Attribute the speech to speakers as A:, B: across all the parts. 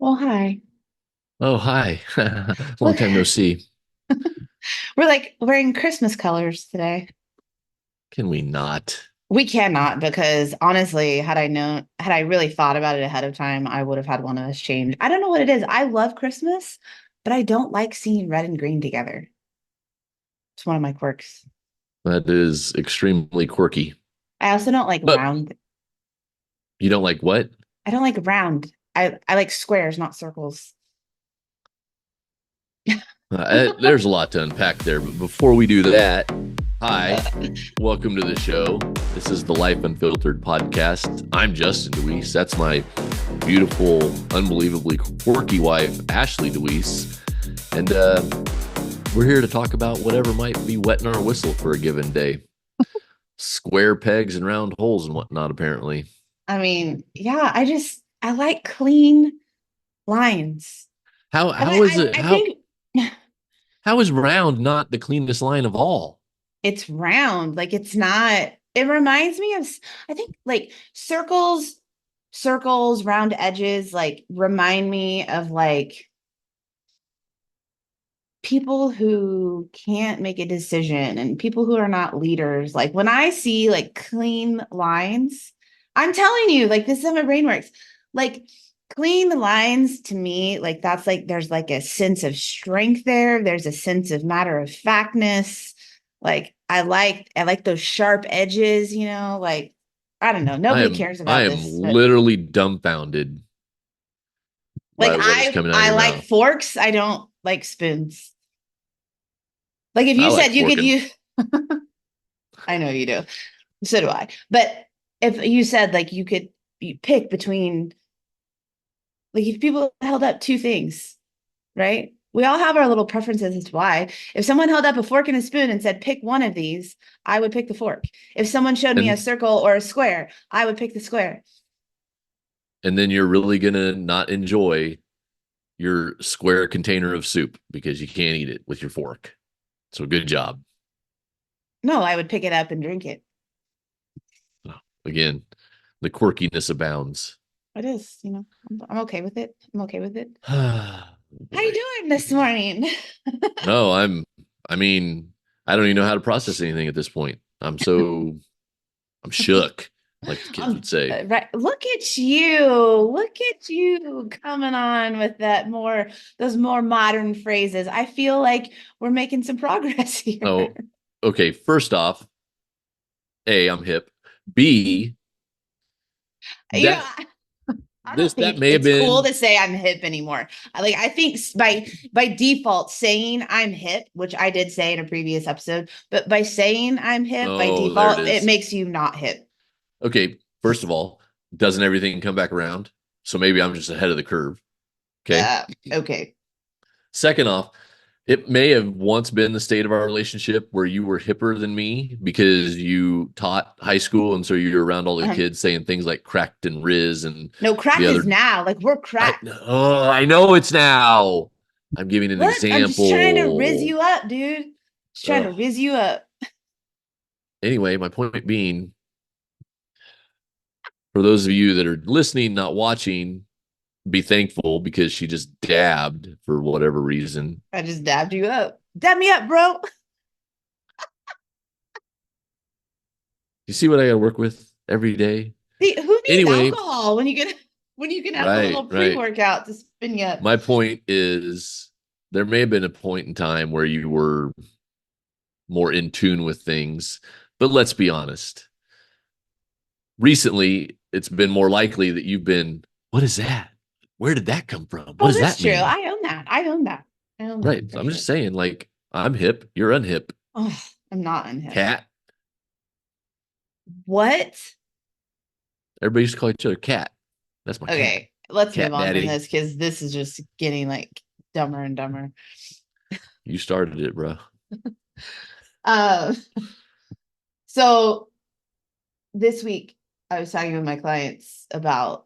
A: Well, hi.
B: Oh, hi. Long
A: Look,
B: time no see.
A: we're like wearing Christmas colors today.
B: Can we not?
A: We cannot because honestly, had I really thought about it ahead of time, I would have had one of us change. I don't know what it is. I love Christmas, but I don't like seeing red and green together. It's one of my quirks.
B: That is extremely quirky.
A: I also don't like
B: But
A: round.
B: you don't like what?
A: I don't like round. I like squares, not circles.
B: There's a lot to unpack there. But before we do that, hi, welcome to the show. This is the Life Unfiltered podcast. I'm Justin Deweese. That's my beautiful, unbelievably quirky wife, Ashley Deweese. And we're here to talk about whatever might be wetting our whistle for a given day. Square pegs and round holes and whatnot, apparently.
A: I mean, yeah, I like clean lines.
B: How
A: And
B: how is it
A: I
B: how
A: think
B: how is round not the cleanest line of all?
A: it's round. Like it's not, it reminds me of, I think like circles, round edges, like remind me of like people who can't make a decision and people who are not leaders. Like when I see like clean lines, I'm telling you, like this is how my brain works. Like clean lines to me, like that's like there's like a sense of strength there. There's a sense of matter of factness. Like I like those sharp edges, like I don't know.
B: I
A: Nobody
B: am
A: cares
B: I
A: about
B: am
A: this, but
B: literally dumbfounded
A: like
B: by what is coming out of
A: I
B: your
A: like
B: mouth.
A: forks. I don't like spoons. Like if
B: I
A: you
B: like
A: said you could
B: forking.
A: use I know you do. So do I. But if you said like you pick between like if people held up two things, right? We all have our little preferences as to why. If someone held up a fork and a spoon and said, pick one of these, I would pick the fork. If someone showed me a
B: And
A: circle or a square, I would pick the square.
B: and then you're really gonna not enjoy your square container of soup because you can't eat it with your fork. So good job.
A: No, I would pick it up and drink it.
B: Again, the quirkiness abounds.
A: It is, I'm okay with it. I'm okay with it.
B: Oh
A: How you
B: boy.
A: doing this morning?
B: No, I mean, I don't even know how to process anything at this point. I'm shook, like the kids would say.
A: Right. Look at you. Look at you coming on with those more modern phrases. I feel like we're making some progress here.
B: Oh, okay. First off, A, I'm hip. B,
A: You know,
B: that
A: I don't
B: that
A: think
B: may have
A: it's cool
B: been
A: to say I'm hip anymore. I think by default saying I'm hip, which I did say in a previous episode, but by saying I'm hip by
B: oh, there it
A: default, it
B: is.
A: makes you not hip.
B: Okay, first of all, doesn't everything come back around? So maybe I'm just ahead of the curve. Okay.
A: Okay.
B: Second off, it may have once been the state of our relationship where you were hipper than me because you taught high school and so you're around all the
A: Um,
B: kids saying things like cracked and riz and
A: no,
B: the
A: cracked is
B: other
A: now. Like we're
B: I
A: cracked.
B: I know it's now. I'm giving an
A: Look, I'm just trying to riz
B: example.
A: you up, dude. Just trying to
B: Ugh.
A: riz you up.
B: Anyway, my point being, for those of you that are listening, not watching, be thankful because she just dabbed for whatever reason.
A: I just dabbed you up. Dab me up, bro.
B: You see what I got to work with every day?
A: See, who needs
B: Anyway,
A: alcohol when you can have a
B: right,
A: little
B: right.
A: pre-workout to spin you up?
B: My point is there may have been a point in time where you were more in tune with things, but let's be honest. Recently, it's been more likely that you've been, what is that? Where did that come from? What
A: Oh,
B: does
A: that's
B: that
A: true.
B: mean?
A: I own that. I own that. I own that
B: Right.
A: for
B: I'm just
A: sure.
B: saying, like, I'm hip, you're unhip.
A: Oh, I'm not unhip.
B: Cat.
A: What?
B: Everybody used to call each other cat. That's my cat.
A: Okay, let's move
B: Cat
A: on from
B: daddy.
A: this because this is just getting like dumber and dumber.
B: You started it, bro.
A: Uh, so this week I was talking with my clients about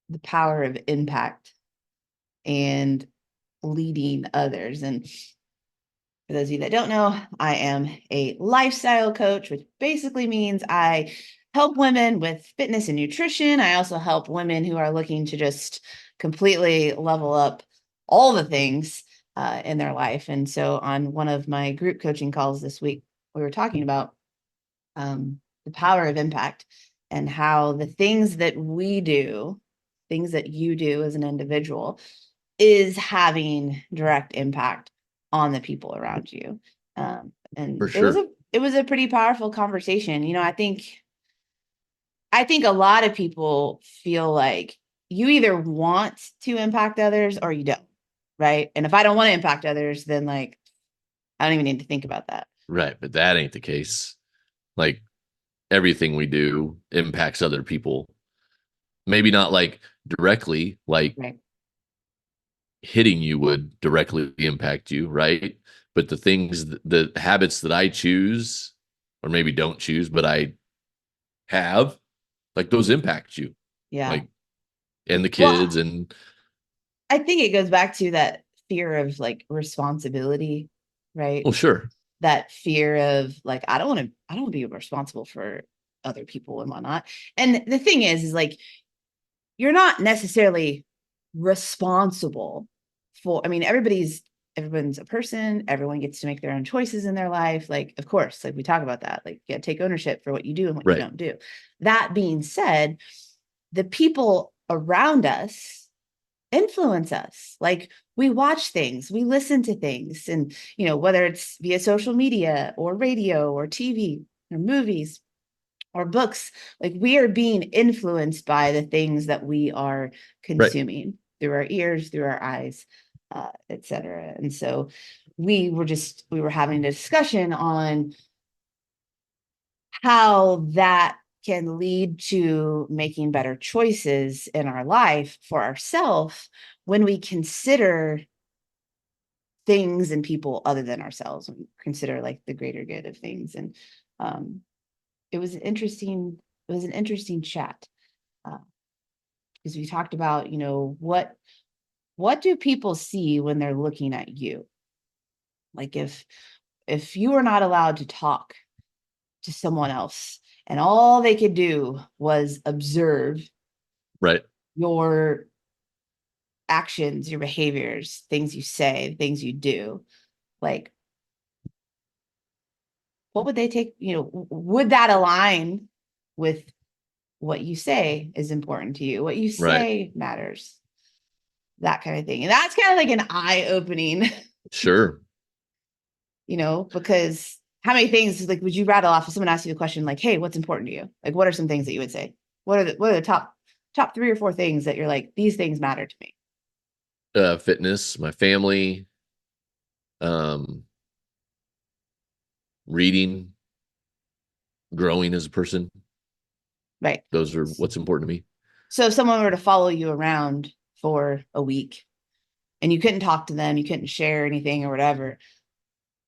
A: the power of impact and leading others. And for those of you that don't know, I am a lifestyle coach, which basically means I help women with fitness and nutrition. I also help women who are looking to just completely level up all the things in their life. And so on one of my group coaching calls this week, we were talking about the power of impact and how the things that we do, things that you do as an individual, is having direct impact on the people around you.
B: For
A: And
B: sure.
A: it was a pretty powerful conversation. You know, I think a lot of people feel like you either want to impact others or you don't, right? And if I don't want to impact others, then like I don't even need to think about that.
B: Right. But that ain't the case. Like everything we do impacts other people. Maybe not like directly, like
A: Right.
B: hitting you would directly impact you, right? But the things, the habits that I choose, or maybe don't choose, but I have, like those impact you,
A: Yeah.
B: like, and the
A: Well,
B: kids, and
A: I think it goes back to that fear of like responsibility, right?
B: well, sure,
A: That fear of like, I don't want to be responsible for other people and whatnot. And the thing is like, you're not necessarily responsible for, I mean, everyone's a person, everyone gets to make their own choices in their life. Like, of course, like we talk about that, like, yeah, take ownership for what you do and what you
B: right,
A: don't do. That being said, the people around us influence us. Like we watch things, we listen to things, and you know, whether it's via social media or radio or TV or movies or books, like we are being influenced by the things that we are
B: right,
A: consuming through our ears, through our eyes, etc. And so we were having a discussion on how that can lead to making better choices in our life for ourselves when we consider things and people other than ourselves and consider like the greater good of things. And um, it was an interesting chat uh, because we talked about, you know, what do people see when they're looking at you? Like if you are not allowed to talk to someone else and all they could do was observe
B: right,
A: your actions, your behaviors, things you say, things you do, like what would they take, you know, would that align with what you say is important to you, what you
B: right,
A: say matters, that kind of thing. And that's kind of like an eye opening,
B: sure,
A: you know, because how many things like would you rattle off if someone asked you the question like, hey, what's important to you? Like what are some things that you would say? What are the top three or four things that you're like, these things matter to me?
B: fitness, my family, um, reading, growing as a person.
A: Right.
B: Those are what's important to me.
A: So if someone were to follow you around for a week and you couldn't talk to them, you couldn't share anything or whatever,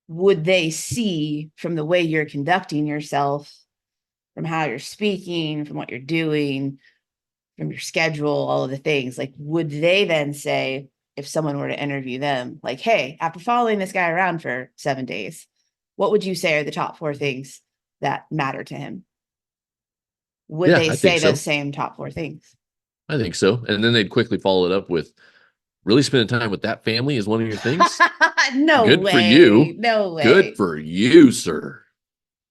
A: would they see from the way you're conducting yourself, from how you're speaking, from what you're doing, from your schedule, all of the things, like would they then say, if someone were to interview them, like, hey, after following this guy around for 7 days, what would you say are the top four things that matter to him? Would
B: Yeah,
A: they
B: I think
A: say those
B: so.
A: same top four things?
B: I think so. And then they'd quickly follow it up with really spending time with that family is one of your things.
A: No
B: Good for
A: way.
B: you.
A: No
B: Good
A: way.
B: for you, sir.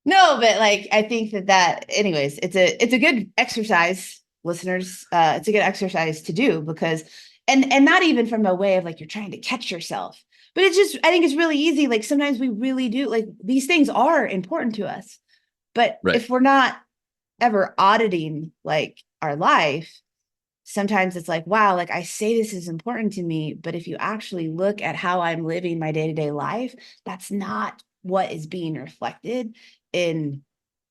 A: No, but like I think that anyways, it's a good exercise, listeners. It's a good exercise to do because and not even from a way of like you're trying to catch yourself, but it's just I think it's really easy. Like sometimes we really do like these things are important to us, but
B: Right.
A: if we're not ever auditing like our life, sometimes it's like, wow, like I say this is important to me, but if you actually look at how I'm living my day-to-day life, that's not what is being reflected in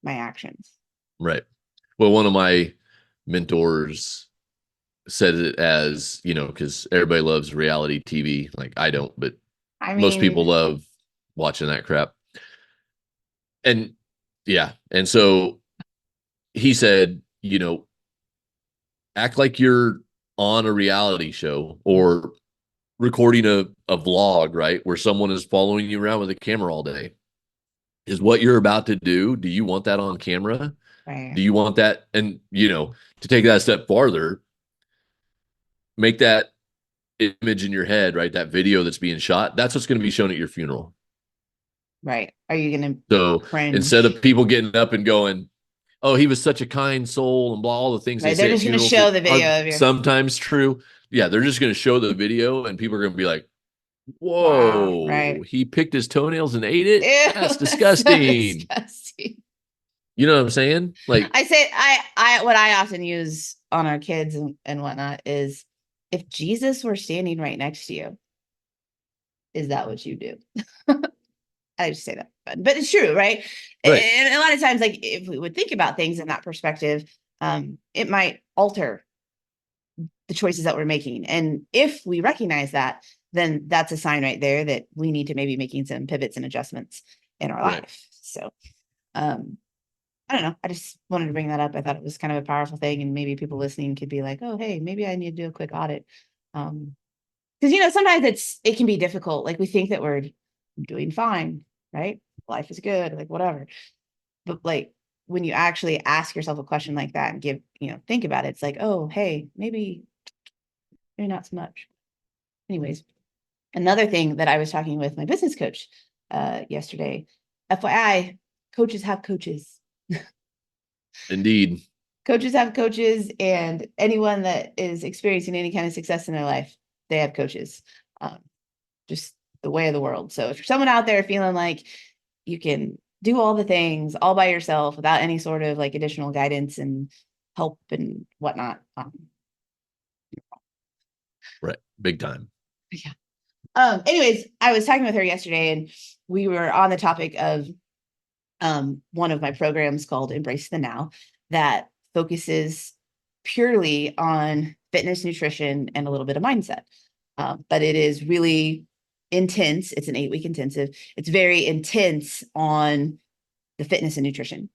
A: my actions.
B: Right. Well, one of my mentors said it as, because everybody loves reality TV. Like I don't, but
A: I
B: most people
A: mean,
B: love watching that crap. And yeah. And so he said, act like you're on a reality show or recording a vlog, right? Where someone is following you around with a camera all day. Is what you're about to do. Do you want that on camera?
A: right.
B: Do you want that? And, to take that a step farther, make that image in your head, right? That video that's being shot, that's what's going to be shown at your funeral.
A: Right. Are you going to
B: So instead of
A: cringe?
B: people getting up and going, "Oh, he was such a kind soul," and blah, all the things they
A: Right. They're
B: say at
A: just going to
B: funerals
A: show
B: that
A: the
B: are
A: video of your,
B: sometimes true. Yeah, they're just going to show the video, and people are going to be like,
A: wow.
B: "Whoa,
A: Right.
B: he picked his toenails and ate it?
A: Ew,
B: That's
A: that's so
B: disgusting."
A: disgusting.
B: You know what I'm saying? Like,
A: What I often use on our kids and whatnot is if Jesus were standing right next to you, is that what you do? I just say that, but it's true, right?
B: right,
A: And a lot of times, like if we would think about things in that perspective, it might alter the choices that we're making. And if we recognize that, then that's a sign right there that we need to maybe making some pivots and adjustments in our
B: right.
A: life. So um I don't know. I just wanted to bring that up. I thought it was kind of a powerful thing, and maybe people listening could be like, "Oh, hey, maybe I need to do a quick audit." Because sometimes it can be difficult. Like we think that we're doing fine, right? Life is good, like whatever. But like when you actually ask yourself a question like that and think about it, it's like, oh, hey, maybe not so much. Anyways, another thing that I was talking with my business coach yesterday. FYI, coaches have coaches.
B: Indeed.
A: Coaches have coaches, and anyone that is experiencing any kind of success in their life, they have coaches. Um, just the way of the world. So if you're someone out there feeling like you can do all the things all by yourself without any sort of like additional guidance and help and whatnot,
B: Right. Big time.
A: yeah. Anyways, I was talking with her yesterday, and we were on the topic of one of my programs called Embrace the Now that focuses purely on fitness, nutrition, and a little bit of mindset. But it is really intense. It's an 8-week intensive. It's very intense on the fitness and nutrition.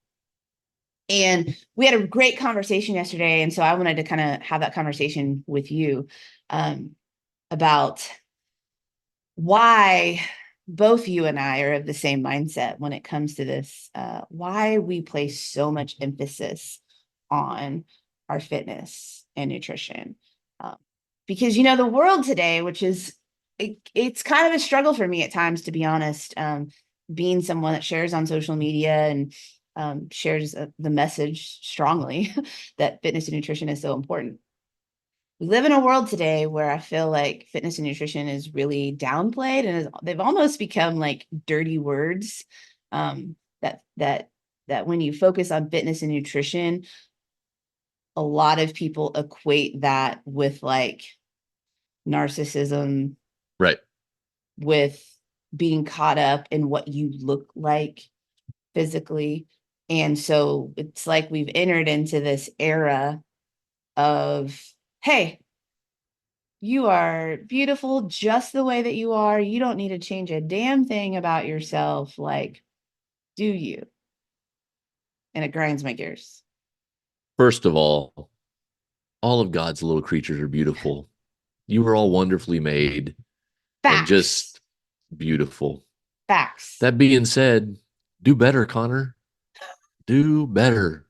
A: And we had a great conversation yesterday. And so I wanted to kind of have that conversation with you about why both you and I are of the same mindset when it comes to this, why we place so much emphasis on our fitness and nutrition. Um, because, the world today, which is, it's kind of a struggle for me at times, to be honest, being someone that shares on social media and shares the message strongly that fitness and nutrition is so important. We live in a world today where I feel like fitness and nutrition is really downplayed, and they've almost become like dirty words. That when you focus on fitness and nutrition, a lot of people equate that with like narcissism,
B: Right.
A: with being caught up in what you look like physically. And so it's like we've entered into this era of, hey, you are beautiful just the way that you are. You don't need to change a damn thing about yourself. Like, do you? And it grinds my gears.
B: First of all of God's little creatures are beautiful. You were all wonderfully made and
A: Facts.
B: just beautiful.
A: Facts.
B: That being said, do better, Connor. Do better.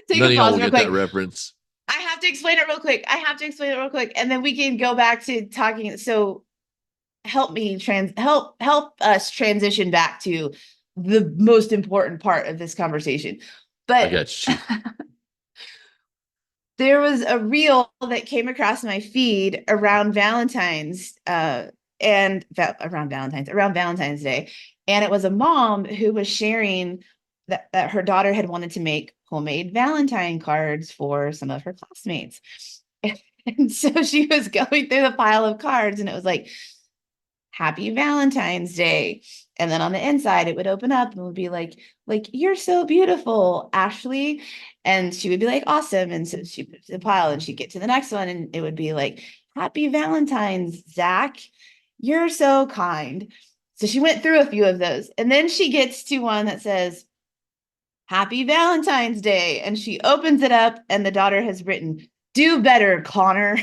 A: Take
B: None
A: a
B: of y'all
A: pause
B: will
A: real
B: get that
A: quick.
B: reference.
A: I have to explain it real quick. And then we can go back to talking. So help us transition back to the most important part of this conversation.
B: I
A: But
B: got you.
A: there was a reel that came across my feed around around Valentine's Day. And it was a mom who was sharing that her daughter had wanted to make homemade Valentine cards for some of her classmates. And so she was going through the pile of cards, and it was like, Happy Valentine's Day. And then on the inside, it would open up and would be like, you're so beautiful, Ashley. And she would be like, awesome. And so she puts the pile, and she'd get to the next one, and it would be like, Happy Valentine's, Zach. You're so kind. So she went through a few of those. And then she gets to one that says, Happy Valentine's Day. And she opens it up, and the daughter has written, Do better, Connor.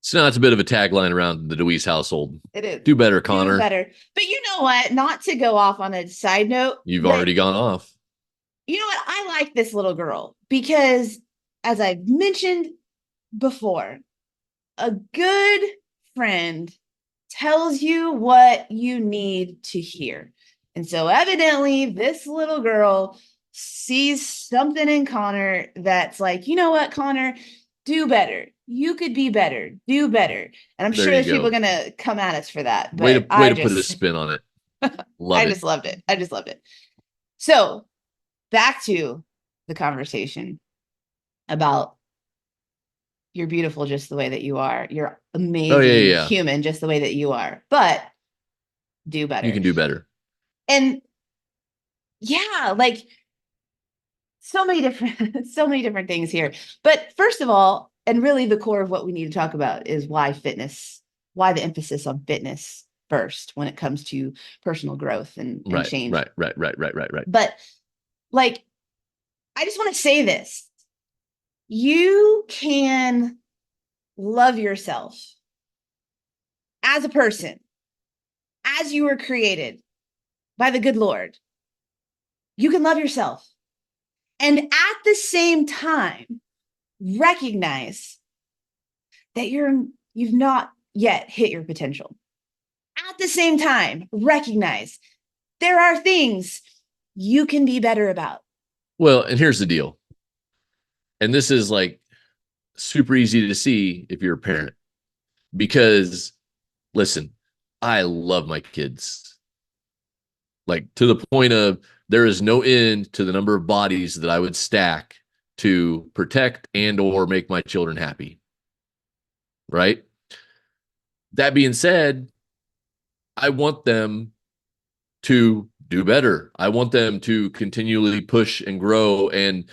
B: So now it's a bit of a tagline around the DeWeese household.
A: It is.
B: Do better,
A: Do
B: Connor.
A: better. But you know what? Not to go off on a side note,
B: You've
A: but
B: already gone off.
A: you know what? I like this little girl because, as I've mentioned before, a good friend tells you what you need to hear. And so, evidently, this little girl sees something in Connor that's like, you know what, Connor, do better. You could be better. Do better. And I'm
B: There
A: sure
B: you
A: there's people
B: go.
A: going to come at us for that,
B: Way
A: but
B: to way to put a spin on it. Love
A: I
B: it.
A: just loved it. I just loved it. So, back to the conversation about you're beautiful just the way that you are. You're
B: Oh yeah,
A: amazing
B: yeah, yeah.
A: human just the way that you are. But do
B: You
A: better.
B: can do better.
A: And yeah, like so many different so many different things here. But first of all, and really the core of what we need to talk about is why fitness, why the emphasis on fitness first when it comes to personal growth and
B: Right,
A: change.
B: right, right, right, right, right, right.
A: But like I just want to say this. You can love yourself as a person, as you were created by the good Lord. You can love yourself. And at the same time, recognize that you've not yet hit your potential. At the same time, recognize there are things you can be better about.
B: Well, and here's the deal. And this is like super easy to see if you're a parent because listen, I love my kids. Like to the point of there is no end to the number of bodies that I would stack to protect and or make my children happy. Right? That being said, I want them to do better. I want them to continually push and grow and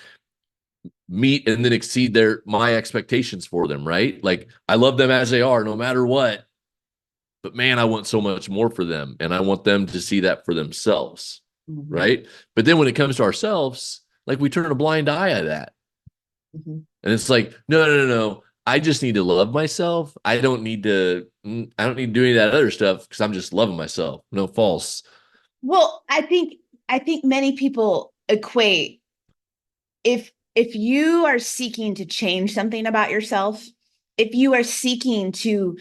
B: meet and then exceed my expectations for them, right? Like I love them as they are no matter what. But man, I want so much more for them and I want them to see that for themselves,
A: Mm-hmm.
B: right? But then when it comes to ourselves, like we turn a blind eye at that.
A: Mm-hmm.
B: And it's like, no, no, no, no. I just need to love myself. I don't need to do any of that other stuff because I'm just loving myself. No, false.
A: Well, I think many people equate if you are seeking to change something about yourself, if you are seeking to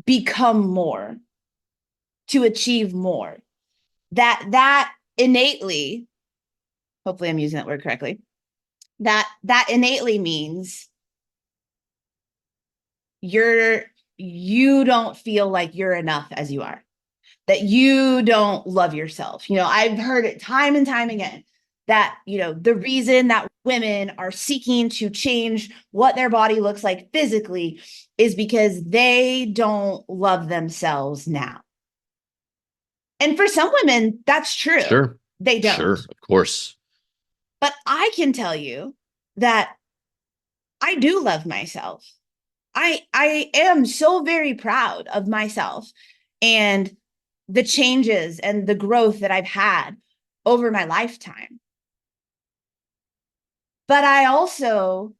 A: become more, to achieve more, that innately, hopefully I'm using that word correctly, that innately means you're you don't feel like you're enough as you are, that you don't love yourself. I've heard it time and time again that, the reason that women are seeking to change what their body looks like physically is because they don't love themselves now. And for some women, that's true.
B: Sure.
A: They
B: Sure.
A: don't.
B: Of course.
A: But I can tell you that I do love myself. I am so very proud of myself and the changes and the growth that I've had over my lifetime. But I also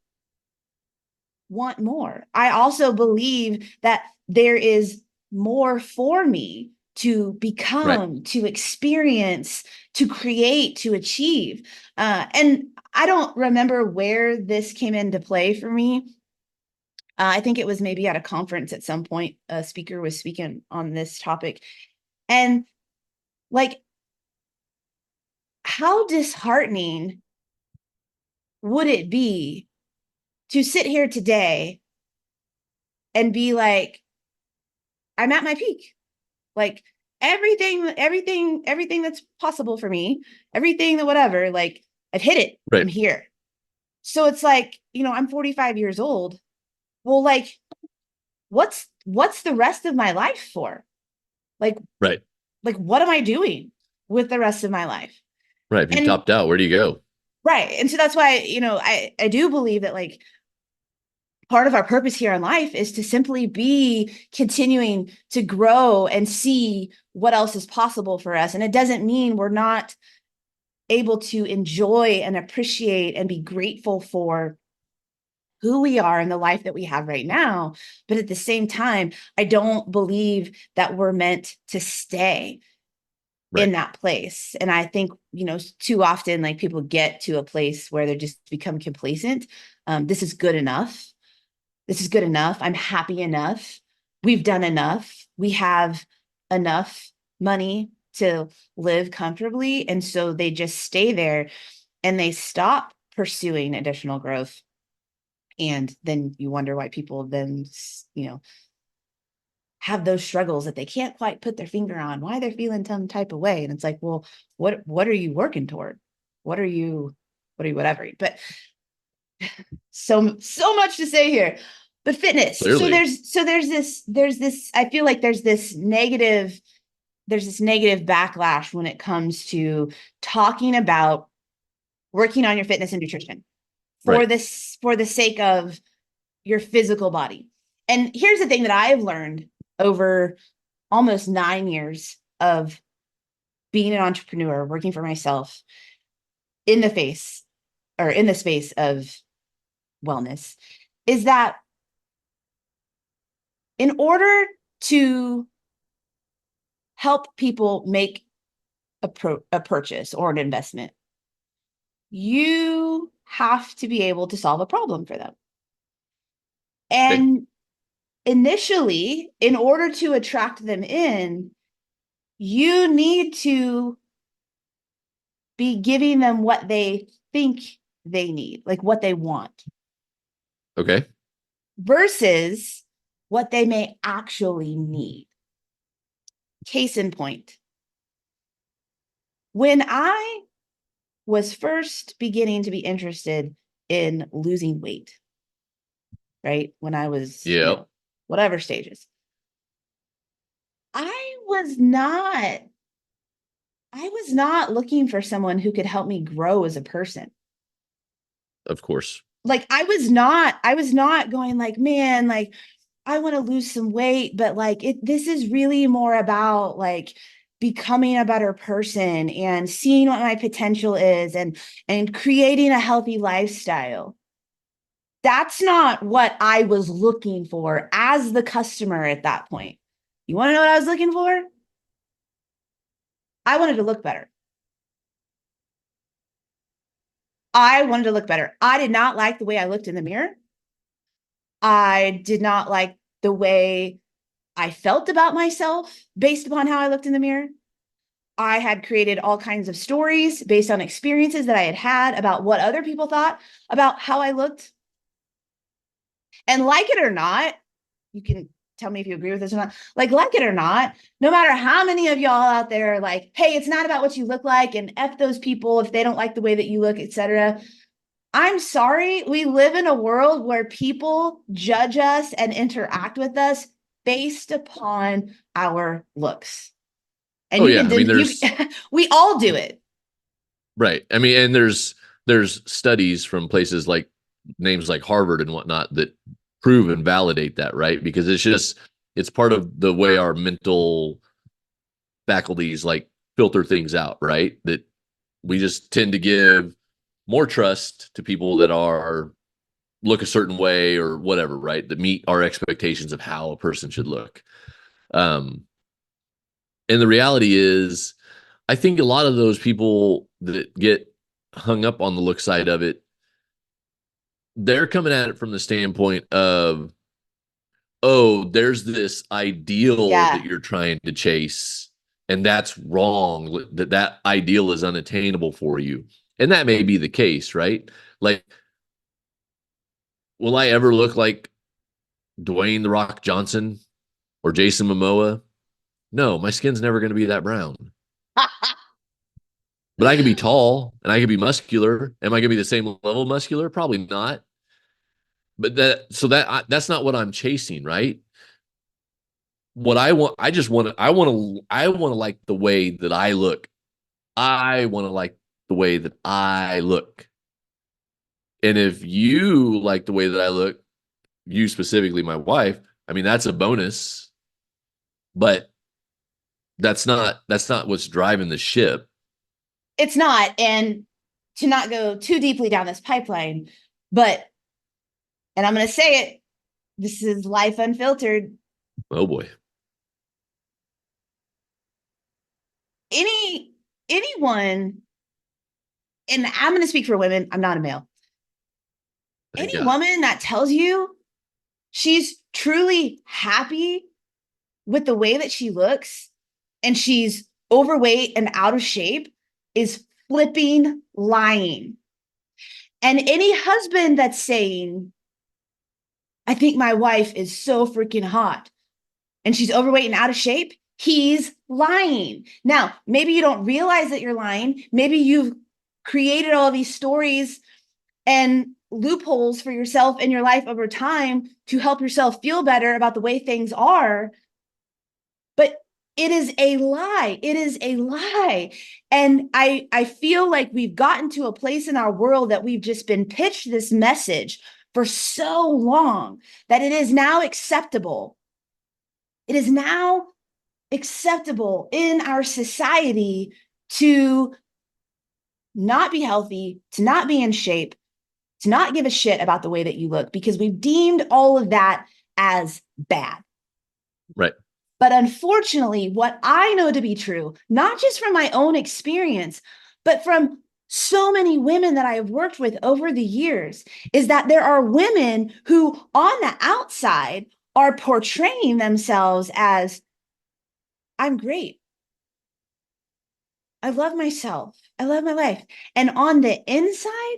A: want more. I also believe that there is more for me to
B: Right.
A: become, to experience, to create, to achieve. And I don't remember where this came into play for me. I think it was maybe at a conference at some point, a speaker was speaking on this topic. And like, how disheartening would it be to sit here today and be like, I'm at my peak? Like everything that's possible for me, everything that whatever, like I've hit it. I'm
B: Right.
A: here. So it's like, I'm 45 years old. Well, like, what's the rest of my life for? Like,
B: Right.
A: like what am I doing with the rest of my life?
B: Right. If you
A: And
B: topped out, where do you go?
A: right. And so that's why, I do believe that like part of our purpose here in life is to simply be continuing to grow and see what else is possible for us. And it doesn't mean we're not able to enjoy and appreciate and be grateful for who we are in the life that we have right now. But at the same time, I don't believe that we're meant to stay.
B: Right.
A: in that place. And I think, too often, like, people get to a place where they just become complacent. This is good enough. This is good enough. I'm happy enough. We've done enough. We have enough money to live comfortably. And so they just stay there and they stop pursuing additional growth. And then you wonder why people then, have those struggles that they can't quite put their finger on, why they're feeling some type of way. And it's like, well, what are you working toward? Whatever. But so much to say here. But fitness. So
B: Clearly.
A: there's this, I feel like there's this negative backlash when it comes to talking about working on your fitness and nutrition
B: Right.
A: for the sake of your physical body. And here's the thing that I've learned over almost 9 years of being an entrepreneur, working for myself in the face or in the space of wellness, is that in order to help people make a purchase or an investment, you have to be able to solve a problem for them.
B: Okay.
A: And initially, in order to attract them in, you need to be giving them what they think they need, like what they want,
B: Okay.
A: versus what they may actually need. Case in point, when I was first beginning to be interested in losing weight, right? When I was,
B: Yeah.
A: whatever stages, I was not I was not looking for someone who could help me grow as a person.
B: Of course.
A: Like, I was not going like, man, like, I want to lose some weight, but like, this is really more about like becoming a better person and seeing what my potential is and creating a healthy lifestyle. That's not what I was looking for as the customer at that point. You want to know what I was looking for? I wanted to look better. I wanted to look better. I did not like the way I looked in the mirror. I did not like the way I felt about myself based upon how I looked in the mirror. I had created all kinds of stories based on experiences that I had had about what other people thought about how I looked. And like it or not, you can tell me if you agree with this or not. Like it or not, no matter how many of y'all out there are like, hey, it's not about what you look like, and F those people if they don't like the way that you look, etc. I'm sorry, we live in a world where people judge us and interact with us based upon our looks. And
B: Oh
A: you
B: yeah.
A: can
B: I mean,
A: you
B: there's
A: we all do it.
B: right. I mean, and there's studies from places like names like Harvard and whatnot that prove and validate that, right? Because it's part of the way our mental faculties like filter things out, right? That we just tend to give more trust to people that are look a certain way or whatever, right? That meet our expectations of how a person should look. Um, and the reality is, I think a lot of those people that get hung up on the look side of it, they're coming at it from the standpoint of, oh, there's this ideal that
A: Yeah.
B: you're trying to chase, and that's wrong. That ideal is unattainable for you. And that may be the case, right? Like, will I ever look like Dwayne the Rock Johnson or Jason Momoa? No, my skin's never going to be that brown. But I could be tall and I could be muscular. Am I going to be the same level of muscular? Probably not. But that's not what I'm chasing, right? What I want, I just want to, I want to like the way that I look. I want to like the way that I look. And if you like the way that I look, you specifically, my wife, I mean, that's a bonus, but that's not what's driving the ship.
A: It's not. And to not go too deeply down this pipeline, but, and I'm going to say it, this is life unfiltered.
B: Oh boy.
A: anyone, and I'm going to speak for women, I'm not a male.
B: Thank
A: Any
B: God.
A: woman that tells you she's truly happy with the way that she looks and she's overweight and out of shape is flipping lying. And any husband that's saying, I think my wife is so freaking hot and she's overweight and out of shape, he's lying. Now, maybe you don't realize that you're lying. Maybe you've created all these stories and loopholes for yourself in your life over time to help yourself feel better about the way things are. But it is a lie. It is a lie. And I feel like we've gotten to a place in our world that we've just been pitched this message for so long that it is now acceptable. It is now acceptable in our society to not be healthy, to not be in shape, to not give a shit about the way that you look, because we've deemed all of that as bad.
B: Right.
A: But unfortunately, what I know to be true, not just from my own experience, but from so many women that I have worked with over the years, is that there are women who on the outside are portraying themselves as, I'm great. I love myself. I love my life. And on the inside,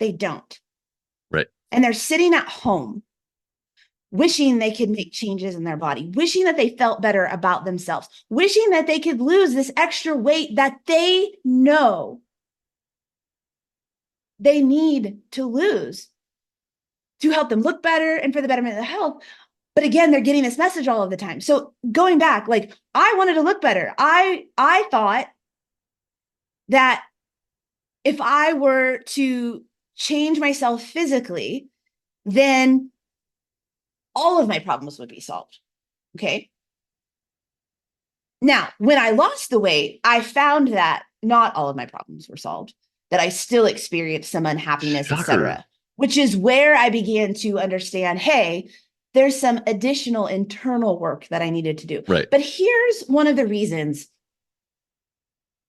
A: they don't.
B: Right.
A: And they're sitting at home wishing they could make changes in their body, wishing that they felt better about themselves, wishing that they could lose this extra weight that they know they need to lose to help them look better and for the betterment of their health. But again, they're getting this message all of the time. So going back, like I wanted to look better. I thought that if I were to change myself physically, then all of my problems would be solved. Okay. Now, when I lost the weight, I found that not all of my problems were solved, that I still experienced some unhappiness, etc., which is where I began to understand, hey, there's some additional internal work that I needed to do.
B: Right.
A: But here's one of the reasons.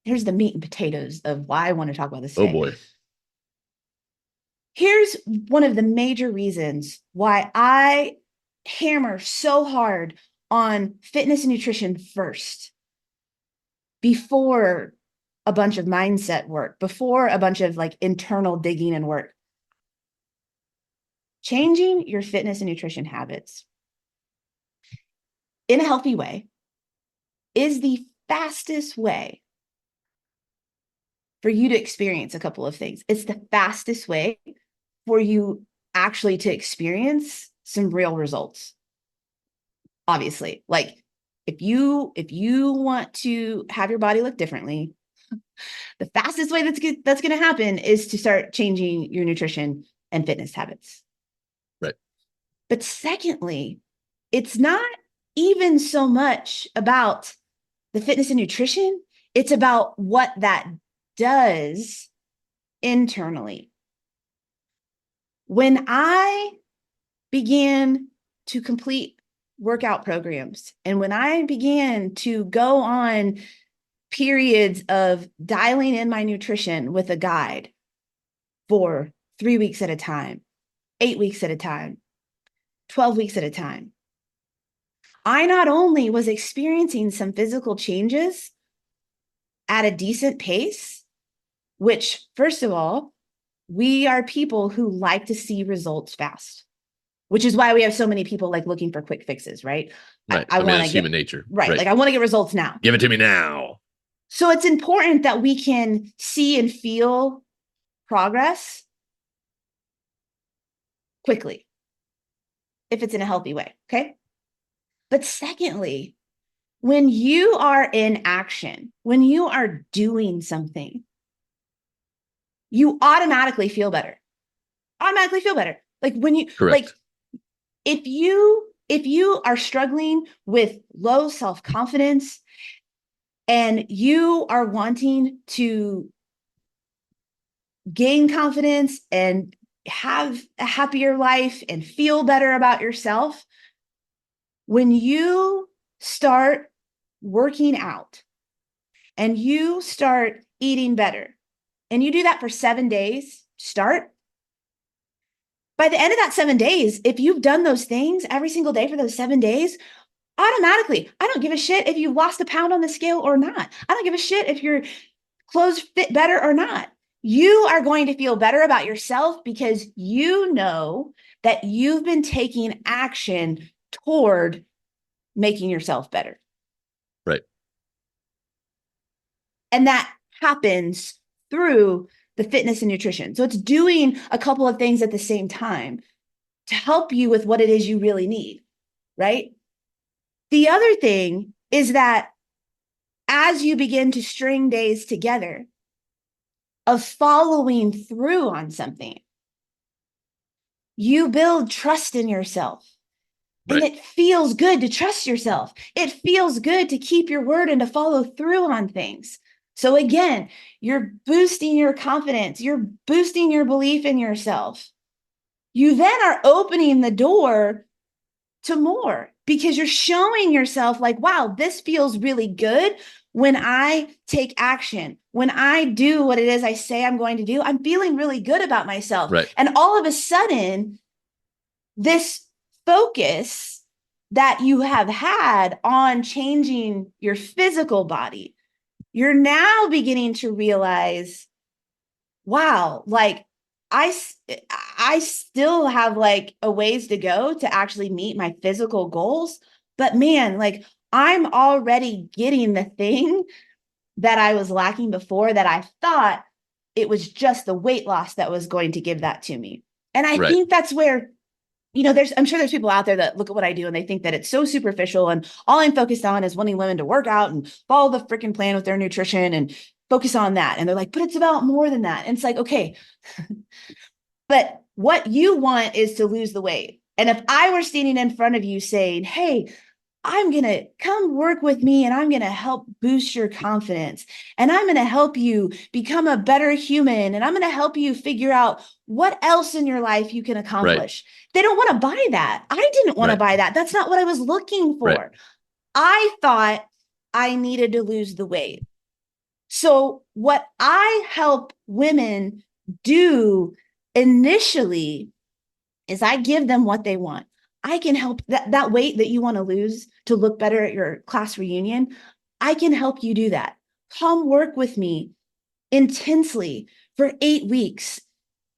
A: Here's the meat and potatoes of why I want to talk about this today.
B: Oh boy.
A: Here's one of the major reasons why I hammer so hard on fitness and nutrition first, before a bunch of mindset work, before a bunch of like internal digging and work. Changing your fitness and nutrition habits in a healthy way is the fastest way for you to experience a couple of things. It's the fastest way for you actually to experience some real results. Obviously, like if you want to have your body look differently, the fastest way that's going to happen is to start changing your nutrition and fitness habits.
B: Right.
A: But secondly, it's not even so much about the fitness and nutrition. It's about what that does internally. When I began to complete workout programs and when I began to go on periods of dialing in my nutrition with a guide for 3 weeks at a time, 8 weeks at a time, 12 weeks at a time, I not only was experiencing some physical changes at a decent pace, which, first of all, we are people who like to see results fast, which is why we have so many people like looking for quick fixes, right?
B: Right.
A: I want to
B: that's human nature.
A: Right. Like I want to get results now.
B: Give it to me now.
A: So it's important that we can see and feel progress quickly if it's in a healthy way. Okay. But secondly, when you are in action, when you are doing something, you automatically feel better. Automatically feel better. Like when you
B: Correct.
A: like if you are struggling with low self-confidence and you are wanting to gain confidence and have a happier life and feel better about yourself, when you start working out and you start eating better, and you do that for 7 days, by the end of that 7 days, if you've done those things every single day for those 7 days, automatically, I don't give a shit if you lost a pound on the scale or not. I don't give a shit if your clothes fit better or not. You are going to feel better about yourself because you know that you've been taking action toward making yourself better.
B: Right.
A: And that happens through the fitness and nutrition. So it's doing a couple of things at the same time to help you with what it is you really need, right? The other thing is that as you begin to string days together of following through on something, you build trust in yourself. And
B: Right.
A: it feels good to trust yourself. It feels good to keep your word and to follow through on things. So again, you're boosting your confidence. You're boosting your belief in yourself. You then are opening the door to more because you're showing yourself like, wow, this feels really good when I take action. When I do what it is I say I'm going to do, I'm feeling really good about myself.
B: Right.
A: And all of a sudden, this focus that you have had on changing your physical body, you're now beginning to realize, wow, like I, I still have like a ways to go to actually meet my physical goals. But man, like I'm already getting the thing that I was lacking before that I thought it was just the weight loss that was going to give that to me. And I
B: Right.
A: think that's where, I'm sure there's people out there that look at what I do and they think that it's so superficial and all I'm focused on is wanting women to work out and follow the freaking plan with their nutrition and focus on that. And they're like, but it's about more than that. And it's like, okay, but what you want is to lose the weight. And if I were standing in front of you saying, hey, I'm going to come work with me and I'm going to help boost your confidence. And I'm going to help you become a better human. And I'm going to help you figure out what else in your life you can
B: Right.
A: accomplish. They don't want to buy that. I didn't want to
B: Right.
A: buy that. That's not what I was looking
B: Right.
A: for. I thought I needed to lose the weight. So what I help women do initially is I give them what they want. I can help that weight that you want to lose to look better at your class reunion. I can help you do that. Come work with me intensely for 8 weeks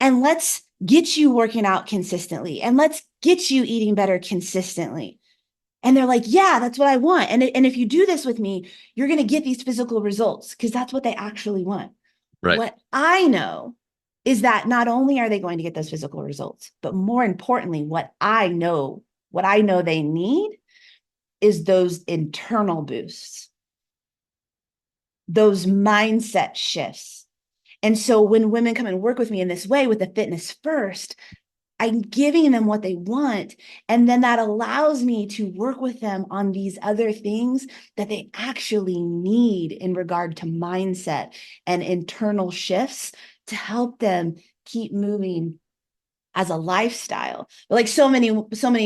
A: and let's get you working out consistently and let's get you eating better consistently. And they're like, yeah, that's what I want. And if you do this with me, you're going to get these physical results because that's what they actually want.
B: Right.
A: What I know is that not only are they going to get those physical results, but more importantly, what I know they need is those internal boosts, those mindset shifts. And so when women come and work with me in this way with the fitness first, I'm giving them what they want. And then that allows me to work with them on these other things that they actually need in regard to mindset and internal shifts to help them keep moving as a lifestyle. But like so many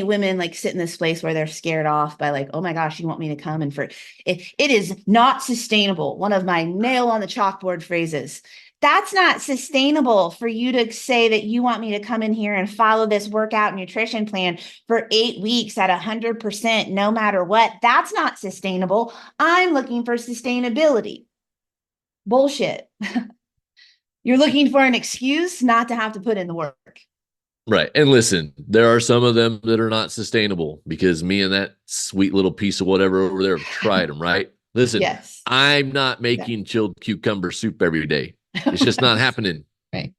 A: women like sit in this place where they're scared off by like, oh my gosh, you want me to come and for it is not sustainable. One of my nail on the chalkboard phrases. That's not sustainable for you to say that you want me to come in here and follow this workout nutrition plan for 8 weeks at 100%, no matter what. That's not sustainable. I'm looking for sustainability. Bullshit. You're looking for an excuse not to have to put in the work.
B: Right. And listen, there are some of them that are not sustainable because me and that sweet little piece of whatever over there have tried them, right? Listen,
A: Yes.
B: I'm not
A: Yeah.
B: making chilled cucumber soup every day. It's just not happening.
A: Right.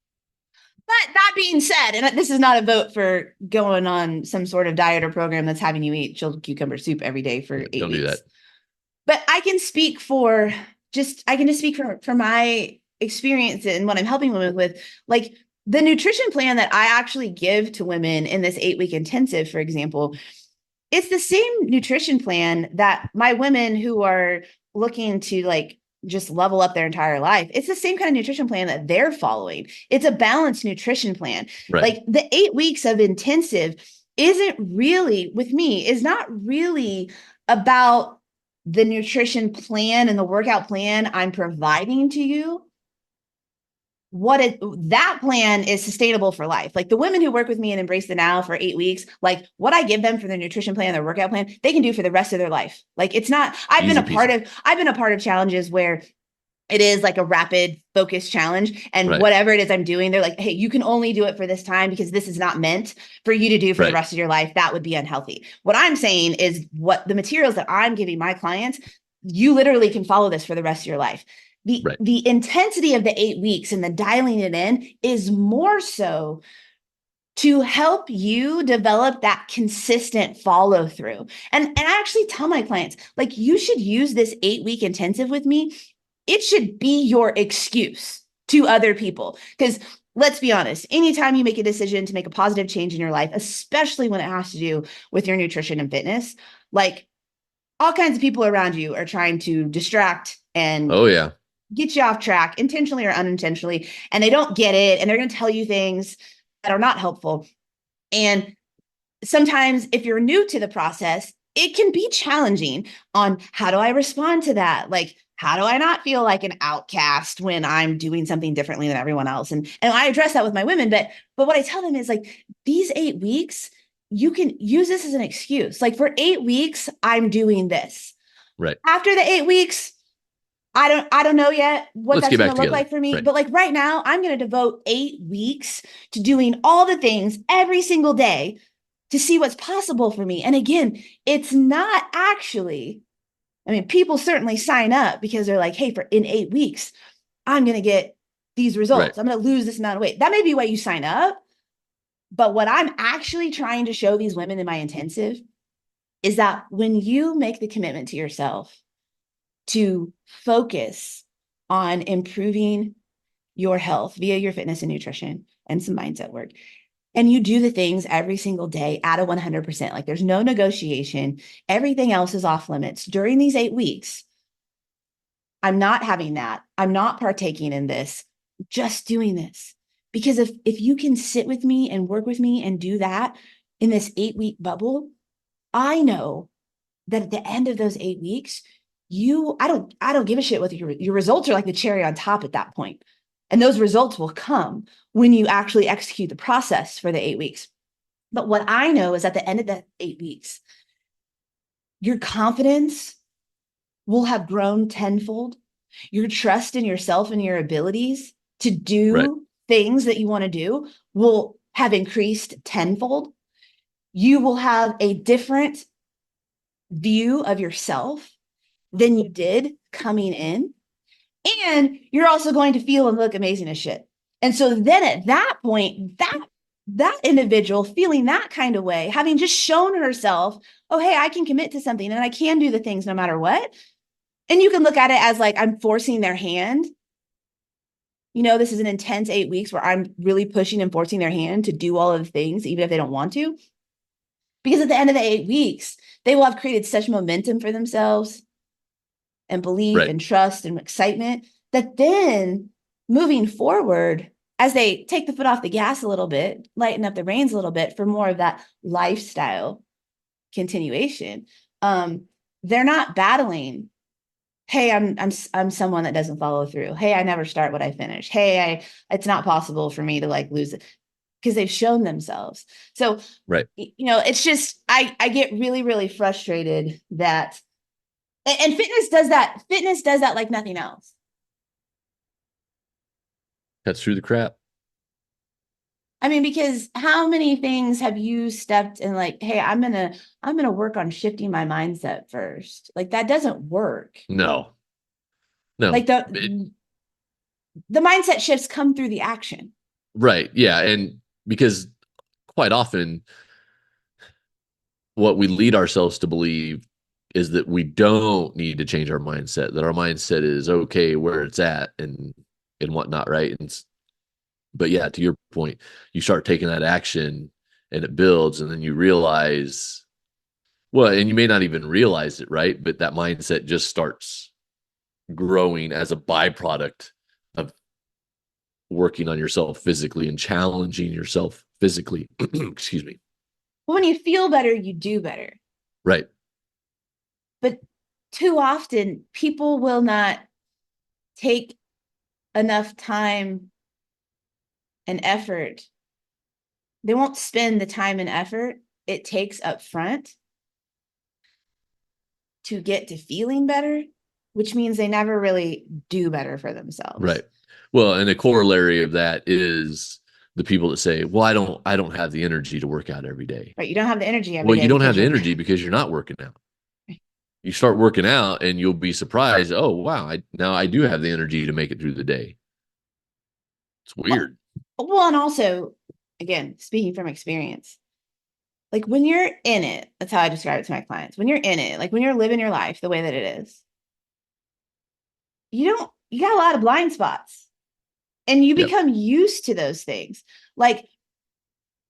A: But that being said, and this is not a vote for going on some sort of diet or program that's having you eat chilled cucumber soup every day for
B: Yeah,
A: 8
B: don't
A: weeks.
B: do that.
A: But I can speak for I can just speak for my experience and what I'm helping women with. Like the nutrition plan that I actually give to women in this 8-week intensive, for example, it's the same nutrition plan that my women who are looking to like just level up their entire life. It's the same kind of nutrition plan that they're following. It's a balanced nutrition plan.
B: Right.
A: Like the 8 weeks of intensive isn't really with me is not really about the nutrition plan and the workout plan I'm providing to you, that plan is sustainable for life. Like the women who work with me and Embrace the Now for 8 weeks, like what I give them for their nutrition plan, their workout plan, they can do for the rest of their life. Like it's not,
B: Easy peasy.
A: I've been a part of challenges where it is like a rapid focus challenge, and
B: Right.
A: whatever it is I'm doing, they're like, hey, you can only do it for this time because this is not meant for you to do for the
B: Right.
A: rest of your life. That would be unhealthy. What I'm saying is what the materials that I'm giving my clients, you literally can follow this for the rest of your life. the
B: Right.
A: the intensity of the 8 weeks and the dialing it in is more so to help you develop that consistent follow through. And I actually tell my clients, like, you should use this 8 week intensive with me. It should be your excuse to other people. Because let's be honest, anytime you make a decision to make a positive change in your life, especially when it has to do with your nutrition and fitness, like all kinds of people around you are trying to distract and
B: Oh yeah.
A: get you off track, intentionally or unintentionally, and they don't get it. And they're going to tell you things that are not helpful. And sometimes if you're new to the process, it can be challenging on how do I respond to that? Like, how do I not feel like an outcast when I'm doing something differently than everyone else? And I address that with my women, but what I tell them is like these 8 weeks, you can use this as an excuse. Like for 8 weeks, I'm doing this.
B: Right.
A: After the 8 weeks, I don't know yet what
B: Let's
A: that's
B: get
A: going
B: back
A: to look
B: together.
A: like for me,
B: Right.
A: but like right now I'm going to devote 8 weeks to doing all the things every single day to see what's possible for me. And again, it's not actually, I mean, people certainly sign up because they're like, hey, for in 8 weeks, I'm going to get these
B: Right.
A: results. I'm going to lose this amount of weight. That may be why you sign up. But what I'm actually trying to show these women in my intensive is that when you make the commitment to yourself to focus on improving your health via your fitness and nutrition and some mindset work, and you do the things every single day at a 100%, like there's no negotiation, everything else is off limits during these 8 weeks. I'm not having that. I'm not partaking in this, just doing this. Because if you can sit with me and work with me and do that in this 8 week bubble, I know that at the end of those 8 weeks, I don't give a shit whether your results are like the cherry on top at that point. And those results will come when you actually execute the process for the 8 weeks. But what I know is at the end of that 8 weeks, your confidence will have grown tenfold. Your trust in yourself and your abilities to
B: Right.
A: do things that you want to do will have increased tenfold. You will have a different view of yourself than you did coming in. And you're also going to feel and look amazing as shit. And so then at that point, that individual feeling that kind of way, having just shown herself, oh, hey, I can commit to something and I can do the things no matter what. And you can look at it as like I'm forcing their hand. You know, this is an intense 8 weeks where I'm really pushing and forcing their hand to do all of the things, even if they don't want to. Because at the end of the 8 weeks, they will have created such momentum for themselves and belief
B: Right.
A: and trust and excitement that then moving forward, as they take the foot off the gas a little bit, lighten up the reins a little bit for more of that lifestyle continuation, they're not battling. Hey, I'm someone that doesn't follow through. Hey, I never start what I finish. Hey, it's not possible for me to like lose it because they've shown themselves. So,
B: Right.
A: it's just I get really, really frustrated that and fitness does that. Fitness does that like nothing else.
B: Cuts through the crap.
A: I mean, because how many things have you stepped in like, hey, I'm gonna work on shifting my mindset first. Like that doesn't work.
B: No. No.
A: Like the mindset shifts come through the action.
B: Right. Yeah. And because quite often what we lead ourselves to believe is that we don't need to change our mindset, that our mindset is okay where it's at and whatnot, right? But yeah, to your point, you start taking that action and it builds, and then you realize, well, and you may not even realize it, right? But that mindset just starts growing as a byproduct of working on yourself physically and challenging yourself physically. Excuse me.
A: But when you feel better, you do better.
B: Right.
A: But too often people will not take enough time and effort. They won't spend the time and effort it takes up front to get to feeling better, which means they never really do better for themselves.
B: Right. Well, and a corollary of that is the people that say, "Well, I don't have the energy to work out every day."
A: Right. You don't have the energy every
B: Well,
A: day
B: you don't have
A: because
B: the
A: you're
B: energy because you're not working out. You start working out and you'll be surprised. Oh, wow. Now I do have the energy to make it through the day. It's
A: well,
B: weird.
A: well, and also, again, speaking from experience, like when you're in it, that's how I describe it to my clients. When you're in it, like when you're living your life the way that it is, you got a lot of blind spots and you
B: Yep.
A: become used to those things. Like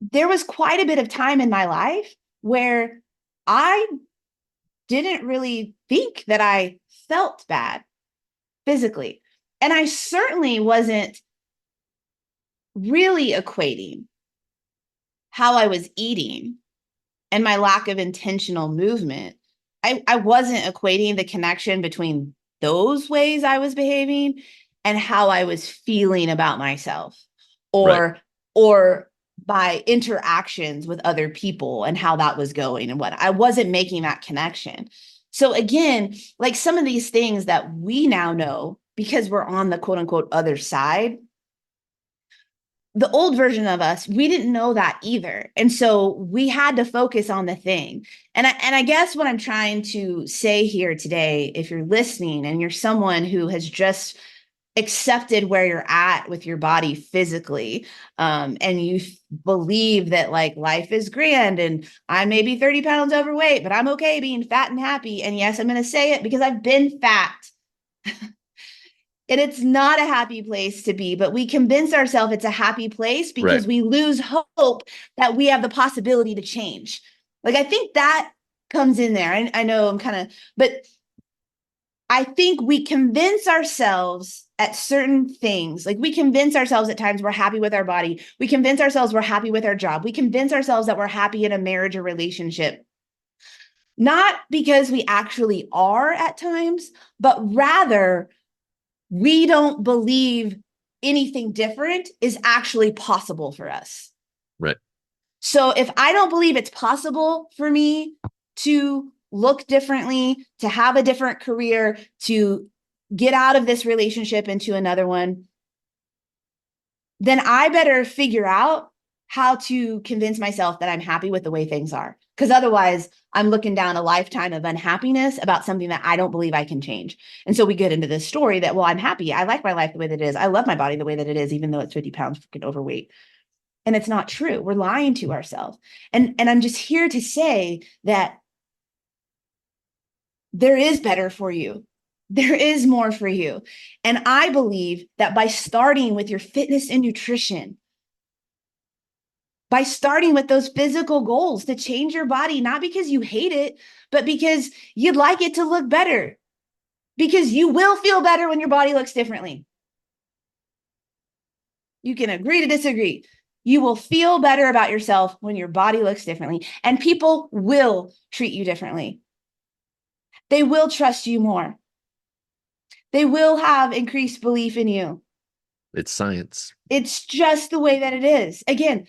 A: there was quite a bit of time in my life where I didn't really think that I felt bad physically. And I certainly wasn't really equating how I was eating and my lack of intentional movement. I wasn't equating the connection between those ways I was behaving and how I was feeling about myself
B: Right.
A: or my interactions with other people and how that was going and what I wasn't making that connection. So again, like some of these things that we now know because we're on the quote unquote other side, the old version of us, we didn't know that either. And so we had to focus on the thing. And I guess what I'm trying to say here today, if you're listening and you're someone who has just accepted where you're at with your body physically, and you believe that like life is grand and I may be 30 pounds overweight, but I'm okay being fat and happy. And yes, I'm going to say it because I've been fat. And it's not a happy place to be, but we convince ourselves it's a happy place
B: Right.
A: because we lose hope that we have the possibility to change. Like, I think that comes in there. I know I'm kind of, but I think we convince ourselves at certain things. Like, we convince ourselves at times we're happy with our body. We convince ourselves we're happy with our job. We convince ourselves that we're happy in a marriage or relationship. Not because we actually are at times, but rather we don't believe anything different is actually possible for us.
B: Right.
A: So if I don't believe it's possible for me to look differently, to have a different career, to get out of this relationship into another one, then I better figure out how to convince myself that I'm happy with the way things are. Because otherwise, I'm looking down a lifetime of unhappiness about something that I don't believe I can change. And so we get into this story that, well, I'm happy. I like my life the way that it is. I love my body the way that it is, even though it's 50 pounds freaking overweight. And it's not true. We're lying to ourselves. And I'm just here to say that there is better for you. There is more for you. And I believe that by starting with your fitness and nutrition, by starting with those physical goals to change your body, not because you hate it, but because you'd like it to look better, because you will feel better when your body looks differently. You can agree to disagree. You will feel better about yourself when your body looks differently, and people will treat you differently. They will trust you more. They will have increased belief in you.
B: It's science.
A: It's just the way that it is. Again,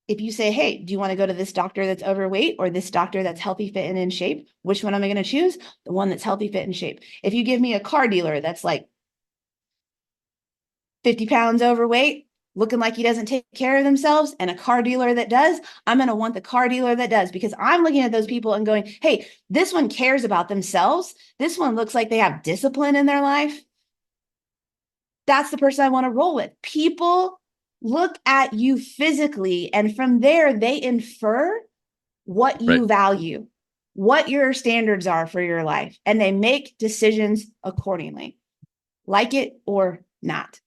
A: if you say, hey, do you want to go to this doctor that's overweight or this doctor that's healthy, fit, and in shape? Which one am I going to choose? The one that's healthy, fit, and shape. If you give me a car dealer that's like 50 pounds overweight, looking like he doesn't take care of themselves, and a car dealer that does, I'm going to want the car dealer that does because I'm looking at those people and going, hey, this one cares about themselves. This one looks like they have discipline in their life. That's the person I want to roll with. People look at you physically, and from there, they infer what
B: Right.
A: you value, what your standards are for your life, and they make decisions accordingly, like it or not.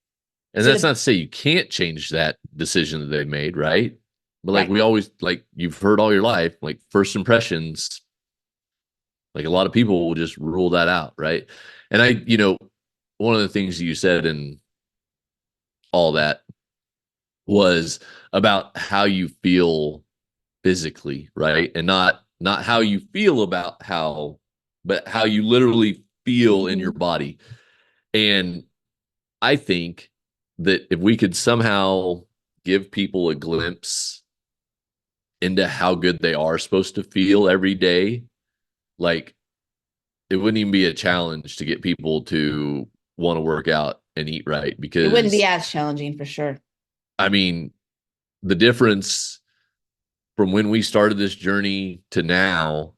B: And
A: So,
B: that's not to say you can't change that decision that they made, right? But like
A: right,
B: we always like you've heard all your life, like first impressions, like a lot of people will just rule that out, right? And one of the things you said in all that was about how you feel physically, right? And not how you feel about how but how you literally feel in your
A: Mhm.
B: body. And I think that if we could somehow give people a glimpse into how good they are supposed to feel every day, like it wouldn't even be a challenge to get people to want to work out and eat right.
A: It wouldn't be
B: Because,
A: as challenging for sure.
B: I mean, the difference from when we started this journey to now,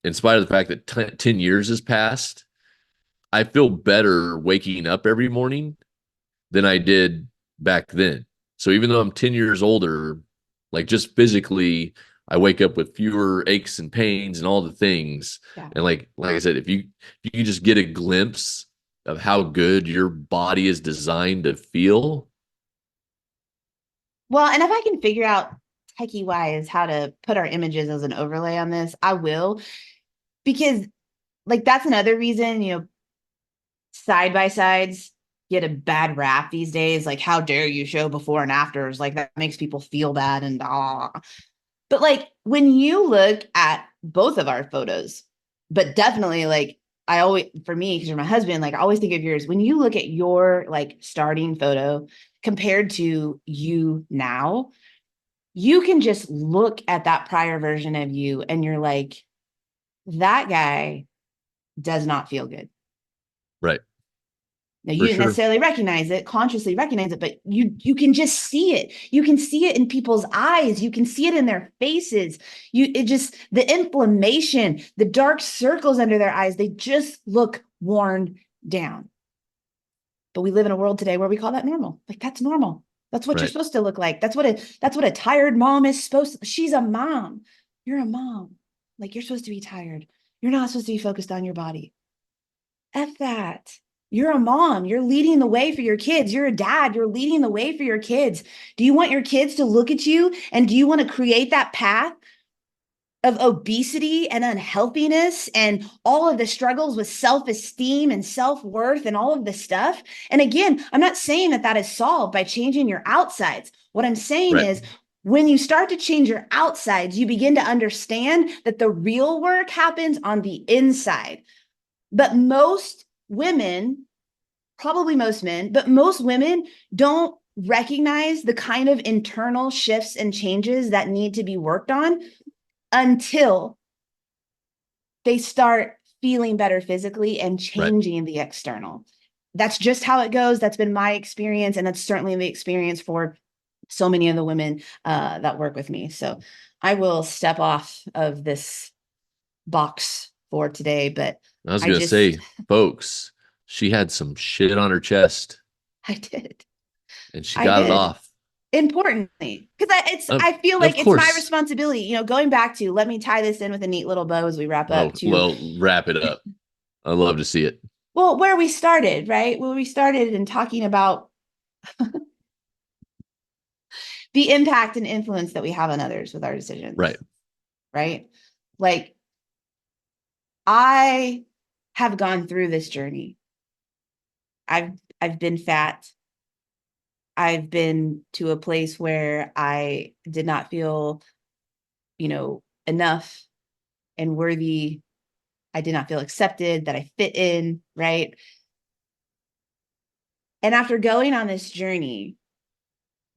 B: in spite of the fact that 10 years has passed, I feel better waking up every morning than I did back then. So even though I'm 10 years older, like just physically, I wake up with fewer aches and pains and all the things.
A: Yeah.
B: And like I said, if you just get a glimpse of how good your body is designed to feel,
A: Well, and if I can figure out techie wise how to put our images as an overlay on this, I will, because like that's another reason, side by sides get a bad rap these days. Like, how dare you show before and afters? Like that makes people feel bad and But like when you look at both of our photos, but definitely like I always, for me, because you're my husband, like I always think of yours. When you look at your like starting photo compared to you now, you can just look at that prior version of you and you're like, that guy does not feel good.
B: right,
A: Now you
B: for
A: didn't
B: sure.
A: necessarily recognize it, consciously recognize it, but you can just see it. You can see it in people's eyes. You can see it in their faces. It just the inflammation, the dark circles under their eyes, they just look worn down. But we live in a world today where we call that normal. Like that's normal. That's what you're
B: Right,
A: supposed to look like. That's what a tired mom is supposed to. She's a mom. You're a mom. Like you're supposed to be tired. You're not supposed to be focused on your body. F that. You're a mom. You're leading the way for your kids. You're a dad. You're leading the way for your kids. Do you want your kids to look at you? And do you want to create that path of obesity and unhealthiness and all of the struggles with self-esteem and self-worth and all of the stuff? And again, I'm not saying that that is solved by changing your outsides. What I'm saying
B: right,
A: is when you start to change your outsides, you begin to understand that the real work happens on the inside. But most women, probably most men, but most women don't recognize the kind of internal shifts and changes that need to be worked on until they start feeling better physically and
B: right.
A: changing the external. That's just how it goes. That's been my experience. And that's certainly the experience for so many of the women that work with me. So I will step off of this box for today, but
B: I was
A: I
B: gonna
A: just,
B: say, folks, she had some shit on her chest
A: I did.
B: and she
A: I
B: got it
A: did.
B: off.
A: Importantly, because
B: Of,
A: I feel
B: of
A: like it's my
B: course.
A: responsibility, going back to, let me tie this in with a neat little bow as we wrap
B: Oh,
A: up to,
B: well, wrap it up. I love to see it.
A: well, where we started, right? Where we started in talking about the impact and influence that we have on others with our
B: Right,
A: decisions, right? Like I have gone through this journey. I've been fat. I've been to a place where I did not feel, enough and worthy. I did not feel accepted, that I fit in, right? And after going on this journey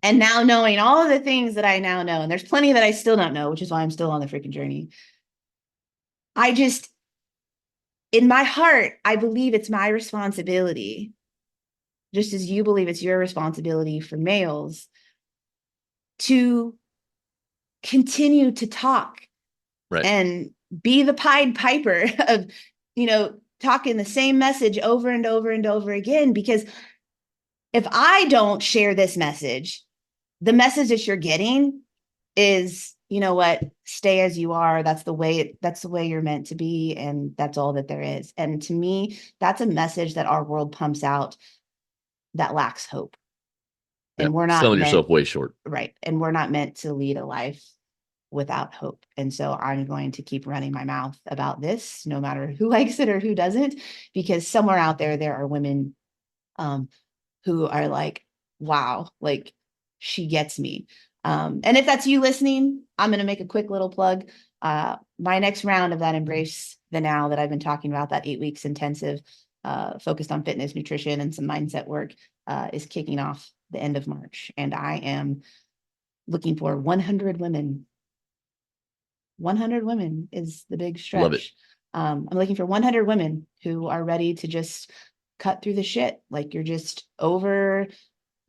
A: and now knowing all of the things that I now know, and there's plenty that I still don't know, which is why I'm still on the freaking journey. I just, in my heart, I believe it's my responsibility, just as you believe it's your responsibility for males, to continue to talk
B: right,
A: and be the Pied Piper of, talking the same message over and over and over again. Because if I don't share this message, the message that you're getting is, you know what, stay as you are. That's the way you're meant to be. And that's all that there is. And to me, that's a message that our world pumps out that lacks hope.
B: yeah.
A: And we're not
B: Selling
A: meant,
B: yourself way short.
A: right. And we're not meant to lead a life without hope. And so I'm going to keep running my mouth about this, no matter who likes it or who doesn't, because somewhere out there, there are women um, who are like, wow, like she gets me. And if that's you listening, I'm going to make a quick little plug. My next round of that Embrace the Now that I've been talking about, that 8 weeks intensive, focused on fitness, nutrition, and some mindset work, is kicking off the end of March. And I am looking for 100 women. 100 women is the big stretch.
B: Love it.
A: I'm looking for 100 women who are ready to just cut through the shit. Like, you're just over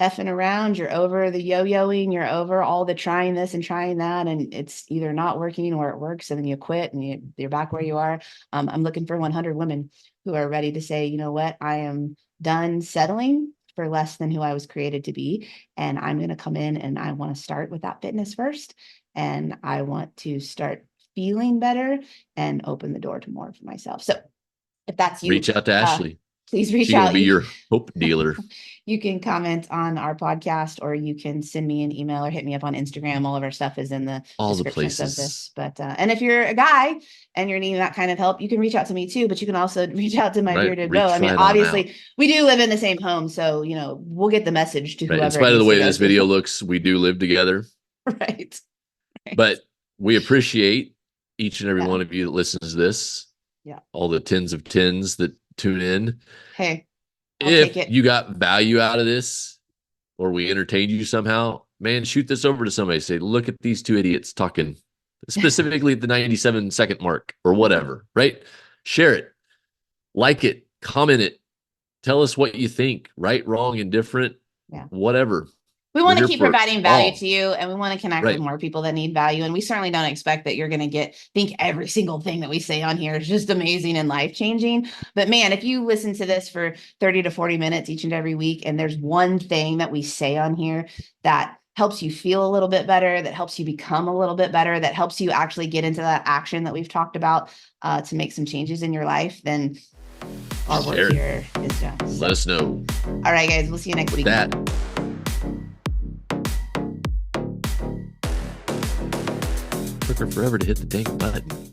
A: effing around, you're over the yo-yoing, you're over all the trying this and trying that, and it's either not working or it works, and then you quit and you're back where you are. I'm looking for 100 women who are ready to say, you know what, I am done settling for less than who I was created to be, and I'm going to come in and I want to start with that fitness first, and I want to start feeling better and open the door to more for myself. So if that's you,
B: Reach out to Ashley.
A: Please reach
B: She's gonna
A: out.
B: be your hope dealer.
A: You can comment on our podcast, or you can send me an email or hit me up on Instagram. All of our stuff is in the
B: All the
A: descriptions of
B: places.
A: this. But and if you're a guy and you're needing that kind of help, you can reach out to me too. But you can also reach out to my
B: Right.
A: bearded
B: Reach
A: beau. I mean,
B: right on
A: obviously,
B: out.
A: we do live in the same home, so we'll get the message to
B: Right.
A: whoever.
B: In spite
A: it
B: of the
A: needs
B: way
A: to go
B: this
A: to.
B: video looks, we do live together.
A: Right.
B: But we appreciate each and every
A: Yeah.
B: one of you that listens to this.
A: Yeah.
B: All the tens of tens that tune in.
A: Hey, I'll take
B: If
A: it.
B: you got value out of this, or we entertained you somehow, man, shoot this over to somebody. Say, look at these two idiots talking, specifically at the 97-second mark or whatever, right? Share it, like it, comment it, tell us what you think, right, wrong, indifferent,
A: Yeah.
B: whatever.
A: We
B: We're
A: want to
B: here
A: keep
B: for
A: providing value
B: all.
A: to you, and we want to connect
B: Right.
A: with more people that need value. And we certainly don't expect that you're going to think every single thing that we say on here is just amazing and life-changing. But man, if you listen to this for 30 to 40 minutes each and every week, and there's one thing that we say on here that helps you feel a little bit better, that helps you become a little bit better, that helps you actually get into that action that we've talked about, to make some changes in your life, then our work here is done. So,
B: let us know.
A: All right, guys, we'll see you next week.
B: That took her forever to hit the dang button.